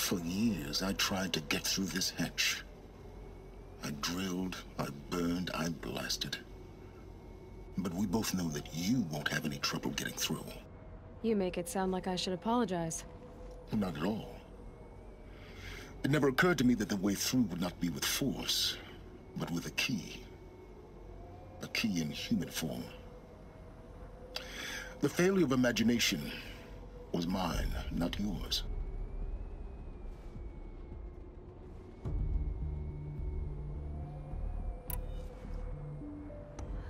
For years, I tried to get through this hatch. I drilled, I burned, I blasted. But we both know that you won't have any trouble getting through. You make it sound like I should apologize. Not at all. It never occurred to me that the way through would not be with force, but with a key. A key in human form. The failure of imagination was mine, not yours.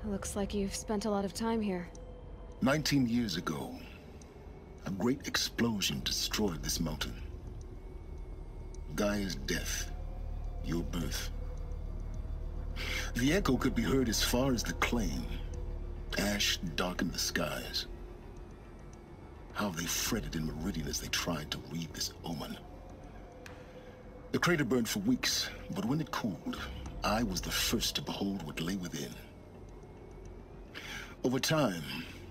Looks like you've spent a lot of time here. 19 years ago, a great explosion destroyed this mountain. Gaia's death, your birth. The echo could be heard as far as the Claim. Ash darkened the skies. How they fretted in Meridian as they tried to read this omen. The crater burned for weeks, but when it cooled, I was the first to behold what lay within. Over time,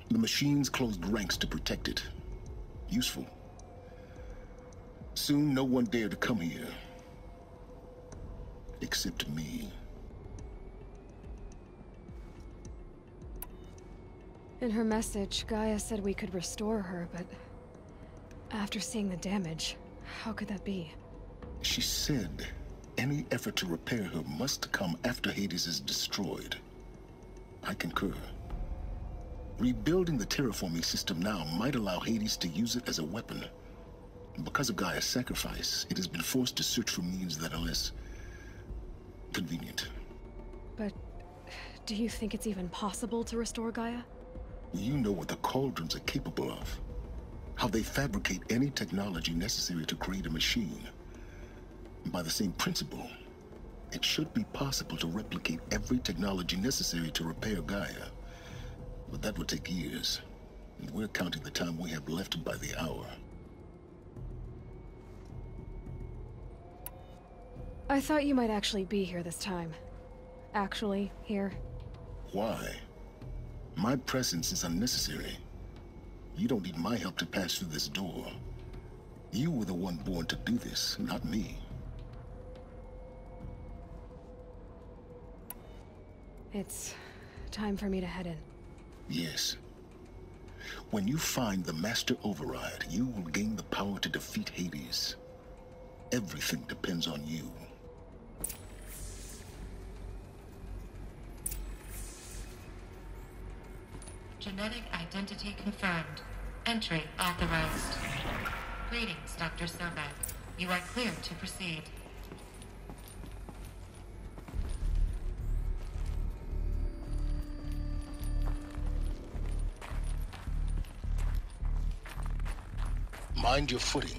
the machines closed ranks to protect it. Useful. Soon, no one dared to come here. Except me. In her message, Gaia said we could restore her, but after seeing the damage, how could that be? She said any effort to repair her must come after Hades is destroyed. I concur. Rebuilding the terraforming system now might allow Hades to use it as a weapon. Because of Gaia's sacrifice, it has been forced to search for means that are less convenient. But do you think it's even possible to restore Gaia? You know what the Cauldrons are capable of. How they fabricate any technology necessary to create a machine. By the same principle, it should be possible to replicate every technology necessary to repair Gaia. But that would take years, and we're counting the time we have left by the hour. I thought you might actually be here this time. Actually, here. Why? My presence is unnecessary. You don't need my help to pass through this door. You were the one born to do this, not me. It's time for me to head in. Yes. When you find the Master Override, you will gain the power to defeat Hades. Everything depends on you. Genetic identity confirmed. Entry authorized. Greetings, Dr. Sobek. You are cleared to proceed. Mind your footing.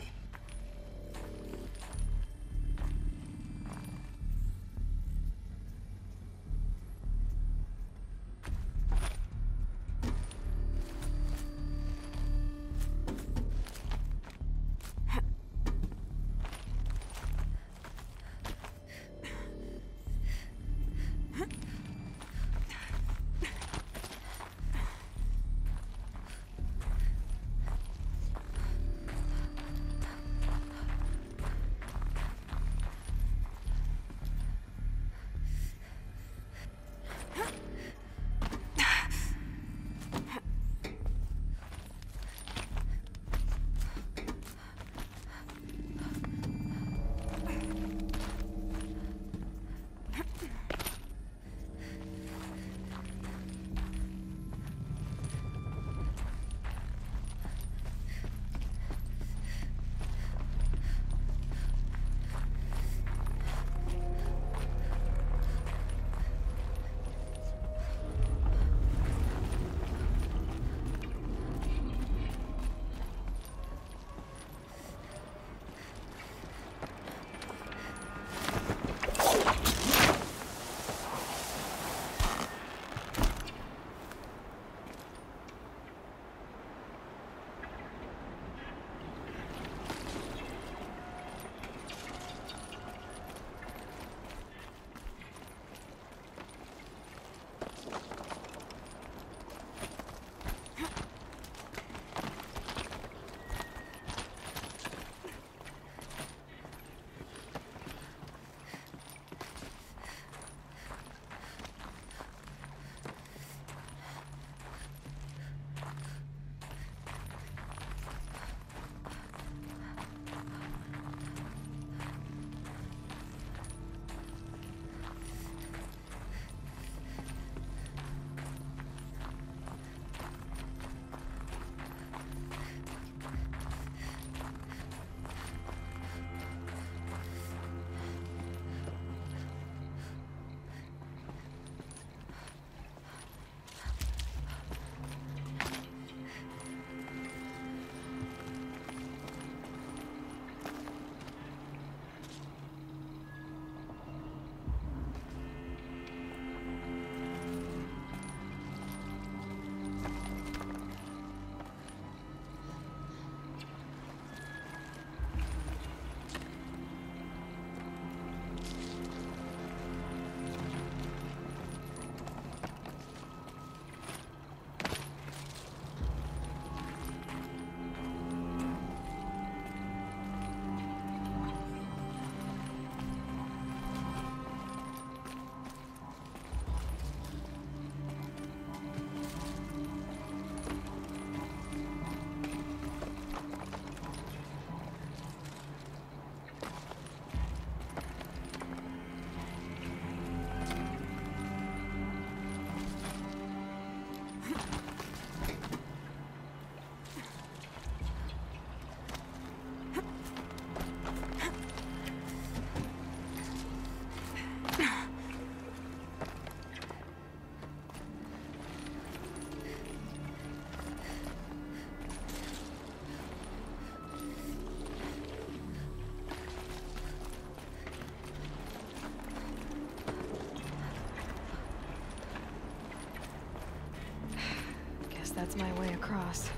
that's my way across.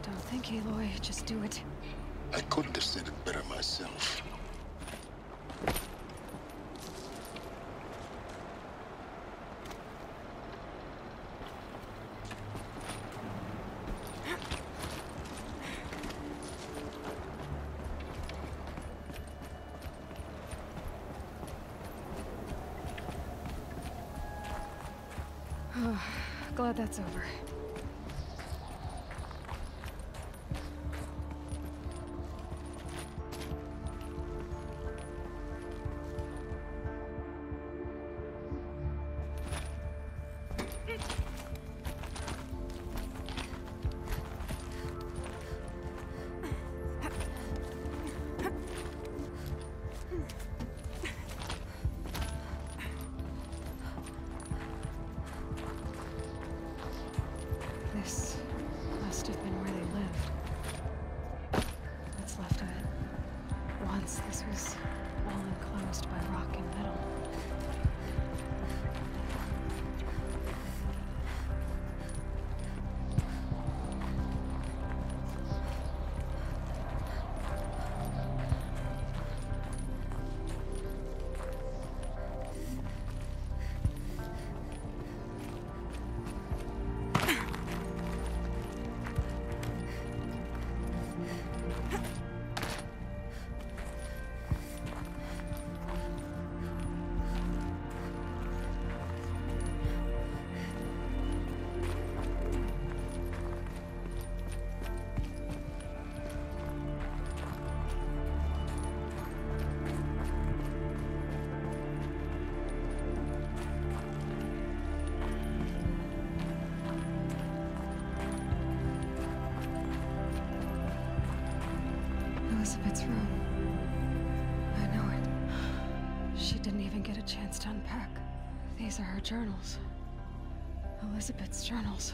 Don't think, Aloy. Just do it. I couldn't have said it better myself. Glad that's over. This must have been where they lived. What's left of it. Once this was all enclosed by rock and metal. Elizabeth's room. I know it. She didn't even get a chance to unpack. These are her journals. Elizabeth's journals.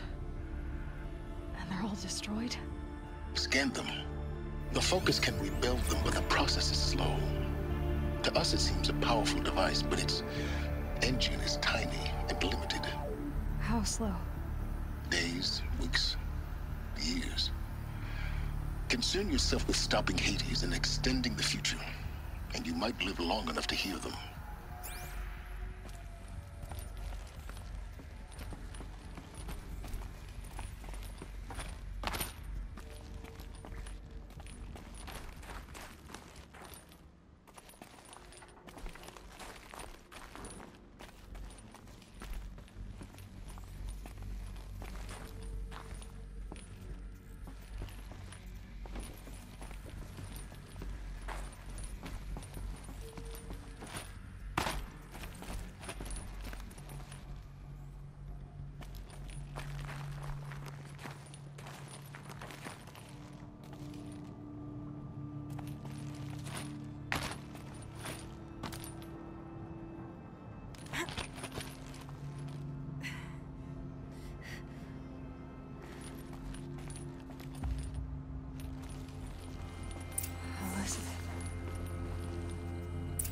And they're all destroyed? Scan them. The Focus can rebuild them, but the process is slow. To us it seems a powerful device, but its engine is tiny and limited. How slow? Days, weeks, years. Concern yourself with stopping Hades and extending the future, and you might live long enough to hear them.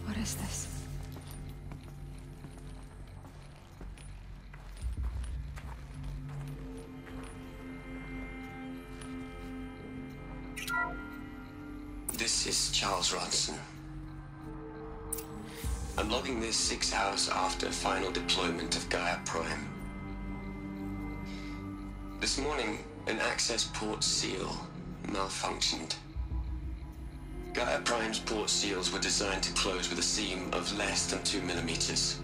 What is this? This is Charles Rodson. I'm logging this 6 hours after final deployment of Gaia Prime. This morning, an access port seal malfunctioned. Gaia Prime's port seals were designed to close with a seam of less than 2 millimeters.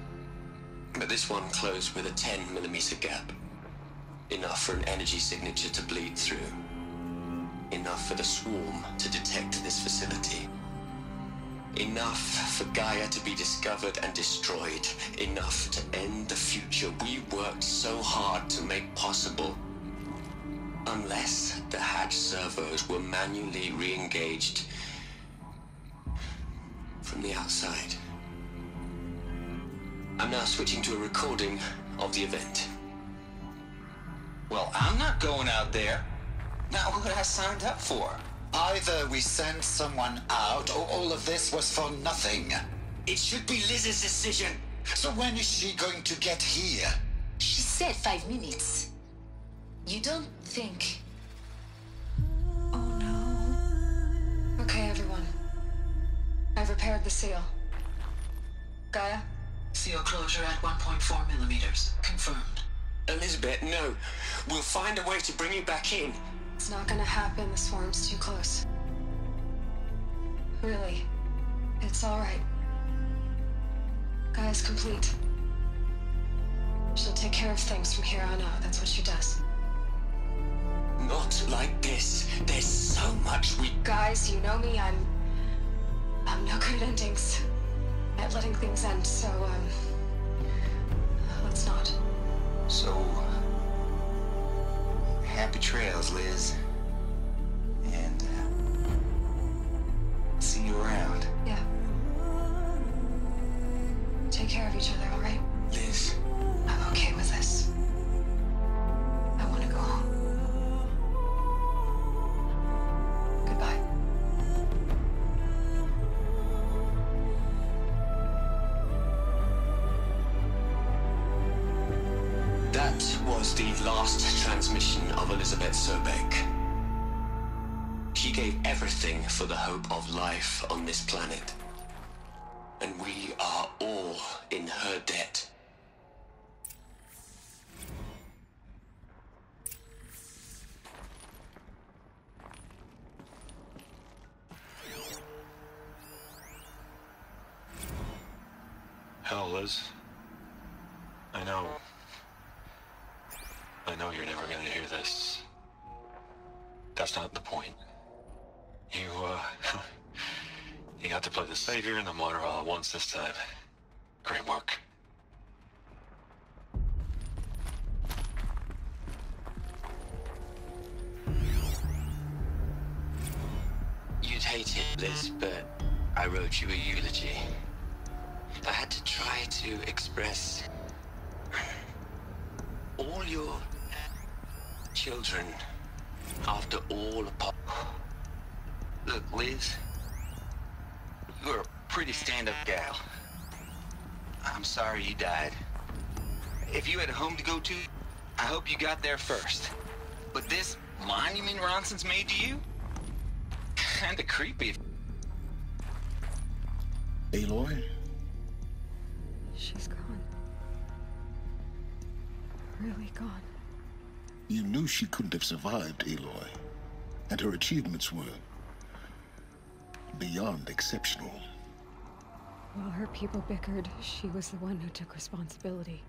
But this one closed with a 10 millimeter gap. Enough for an energy signature to bleed through. Enough for the swarm to detect this facility. Enough for Gaia to be discovered and destroyed. Enough to end the future we worked so hard to make possible. Unless the hatch servos were manually re-engaged from the outside. I'm now switching to a recording of the event. Well, I'm not going out there. Not what I signed up for. Either we send someone out, or all of this was for nothing. It should be Liz's decision. So when is she going to get here? She said 5 minutes. You don't think... Oh no. Okay, everyone. I've repaired the seal. Gaia? Seal closure at 1.4 millimeters. Confirmed. Elizabeth, no. We'll find a way to bring you back in. It's not gonna happen. The swarm's too close. Really. It's alright. Gaia's complete. She'll take care of things from here on out. That's what she does. Not like this. There's so much we... Guys, you know me. I'm no good at endings. At letting things end, so, let's not. So... happy trails, Liz. And, see you around. Yeah. Take care of each other, alright? Liz. I'm okay with this. I want to go home. Goodbye. That was the last transmission of Elizabeth Sobeck. She gave everything for the hope of life on this planet. And we are all in her debt. Hell, Liz. I know you're never gonna hear this. That's not the point. You got to play the savior and the martyr all at once this time. Great work. You'd hate it, Liz, but I wrote you a eulogy. I had to try to express all your children after all Look, Liz. You're a pretty stand-up gal. I'm sorry you died. If you had a home to go to, I hope you got there first. But this monument Ronson's made to you? Kinda creepy. Aloy? She's gone. Really gone. You knew she couldn't have survived, Aloy. And her achievements were beyond exceptional. While her people bickered, she was the one who took responsibility.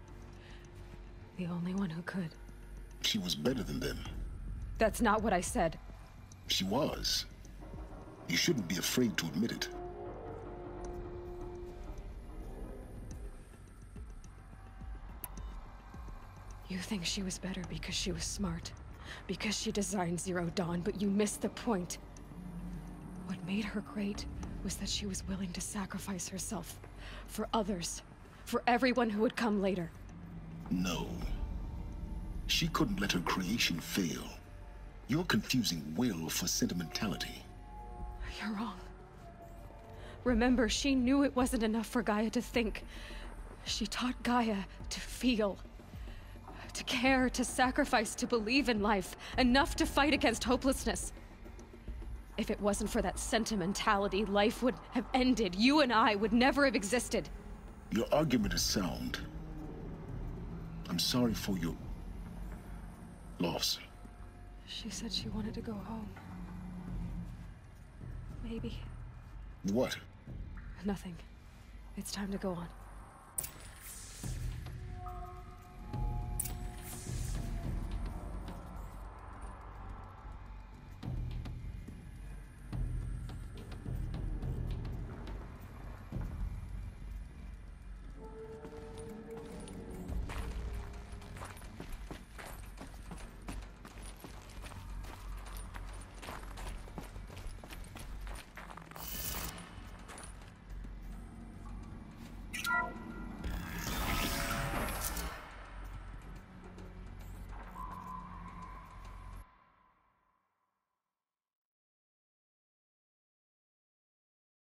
The only one who could. She was better than them. That's not what I said. She was. You shouldn't be afraid to admit it. You think she was better because she was smart, because she designed Zero Dawn, but you missed the point. What made her great was that she was willing to sacrifice herself for others, for everyone who would come later. No. She couldn't let her creation fail. You're confusing will for sentimentality. You're wrong. Remember, she knew it wasn't enough for Gaia to think. She taught Gaia to feel. To care, to sacrifice, to believe in life. Enough to fight against hopelessness. If it wasn't for that sentimentality, life would have ended. You and I would never have existed. Your argument is sound. I'm sorry for your loss. She said she wanted to go home. Maybe. What? Nothing. It's time to go on.